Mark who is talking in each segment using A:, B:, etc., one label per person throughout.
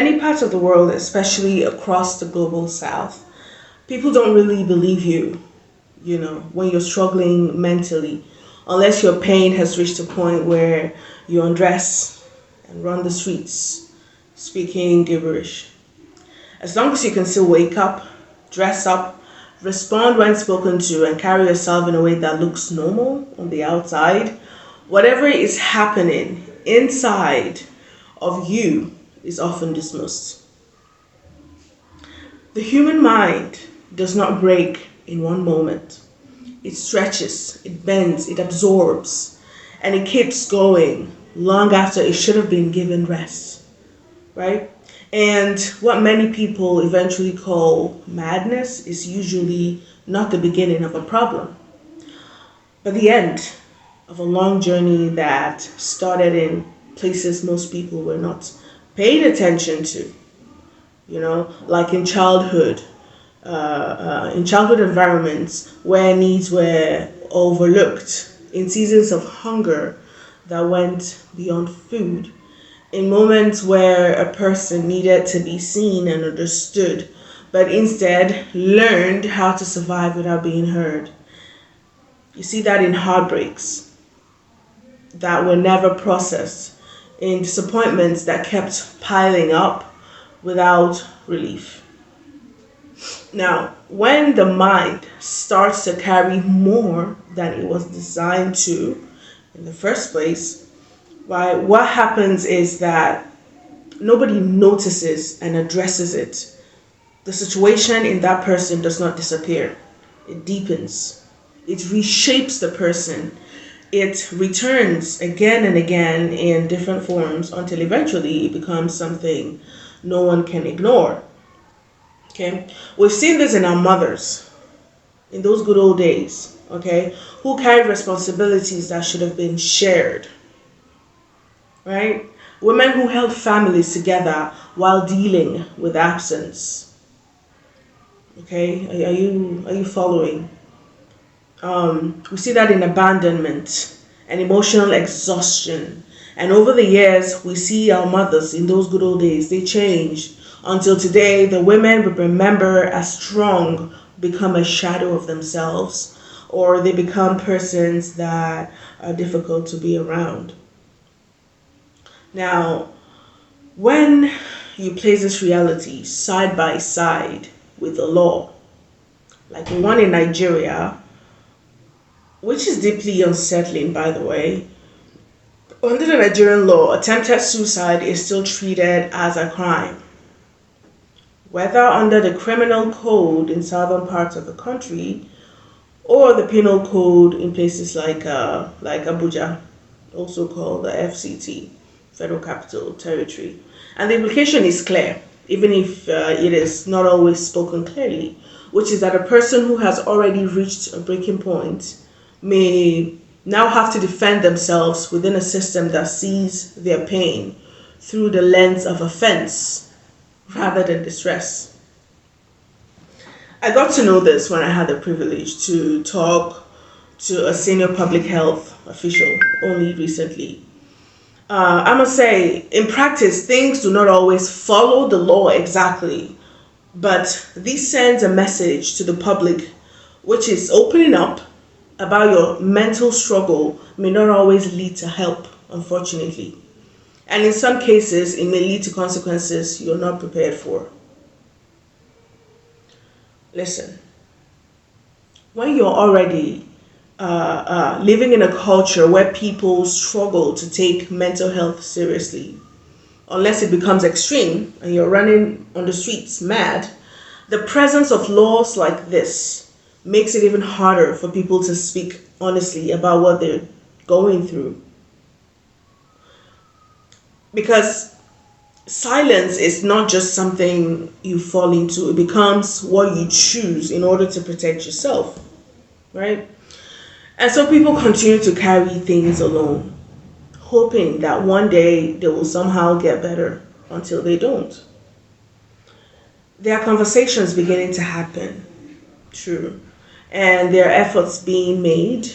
A: Many parts of the world, especially across the global south, people don't really believe you, when you're struggling mentally, unless your pain has reached a point where you undress and run the streets speaking gibberish. As long as you can still wake up, dress up, respond when spoken to, and carry yourself in a way that looks normal on the outside, whatever is happening inside of you is often dismissed. The human mind does not break in one moment. It stretches, it bends, it absorbs, and it keeps going long after it should have been given rest, right? And what many people eventually call madness is usually not the beginning of a problem, but the end of a long journey that started in places most people were not paying attention to, like in childhood environments where needs were overlooked, in seasons of hunger that went beyond food, in moments where a person needed to be seen and understood, but instead learned how to survive without being heard. You see that in heartbreaks that were never processed, in disappointments that kept piling up without relief. Now, when the mind starts to carry more than it was designed to in the first place, right, what happens is that nobody notices and addresses it. The situation in that person does not disappear, it deepens, it reshapes the person. It returns again and again in different forms until eventually it becomes something no one can ignore. Okay, we've seen this in our mothers in those good old days, okay, who carried responsibilities that should have been shared, right? Women who held families together while dealing with absence. Okay, are you following? We see that in abandonment and emotional exhaustion. And over the years, we see our mothers in those good old days, they changed until today. The women we remember as strong become a shadow of themselves, or they become persons that are difficult to be around. Now, when you place this reality side by side with the law, like the one in Nigeria, which is deeply unsettling, by the way. Under the Nigerian law, attempted suicide is still treated as a crime. Whether under the criminal code in southern parts of the country or the penal code in places like Abuja, also called the FCT, Federal Capital Territory. And the implication is clear, even if it is not always spoken clearly, which is that a person who has already reached a breaking point may now have to defend themselves within a system that sees their pain through the lens of offense rather than distress. I got to know this when I had the privilege to talk to a senior public health official only recently. I must say, in practice, things do not always follow the law exactly, but this sends a message to the public, which is opening up about your mental struggle may not always lead to help, unfortunately. And in some cases, it may lead to consequences you're not prepared for. Listen, when you're already living in a culture where people struggle to take mental health seriously, unless it becomes extreme and you're running on the streets mad, the presence of laws like this makes it even harder for people to speak honestly about what they're going through. Because silence is not just something you fall into, it becomes what you choose in order to protect yourself, right? And so people continue to carry things alone, hoping that one day they will somehow get better until they don't. There are conversations beginning to happen, true, and there are efforts being made,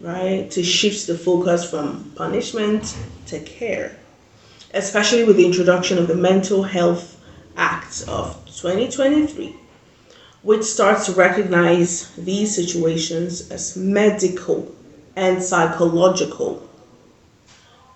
A: right, to shift the focus from punishment to care. especially with the introduction of the Mental Health Act of 2023, which starts to recognize these situations as medical and psychological,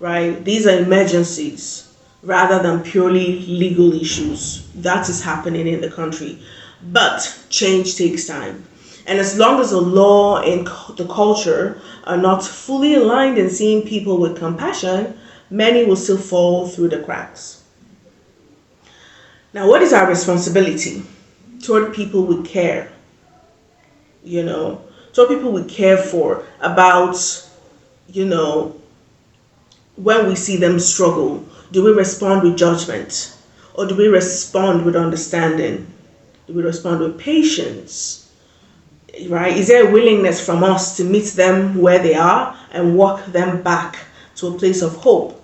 A: right? These are emergencies rather than purely legal issues. That is happening in the country. But change takes time. And as long as the law and the culture are not fully aligned in seeing people with compassion, many will still fall through the cracks. Now, what is our responsibility toward people we care? Toward people we care for, about, when we see them struggle, do we respond with judgment? Or do we respond with understanding? Do we respond with patience? Right? Is there a willingness from us to meet them where they are and walk them back to a place of hope?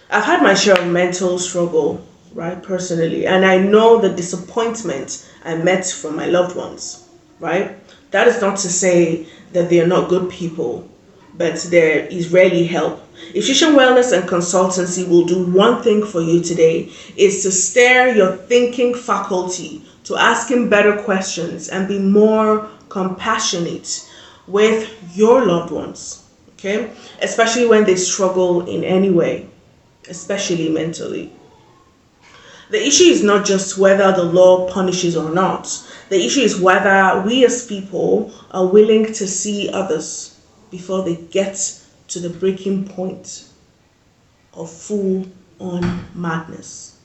A: I've had my share of mental struggle, right, personally, and I know the disappointment I met from my loved ones, right? That is not to say that they are not good people, but there is rarely help. Efficient Wellness and Consultancy will do one thing for you today, is to stir your thinking faculty to asking better questions and be more compassionate with your loved ones, okay? Especially when they struggle in any way, especially mentally. The issue is not just whether the law punishes or not. The issue is whether we as people are willing to see others before they get to the breaking point of full-on madness.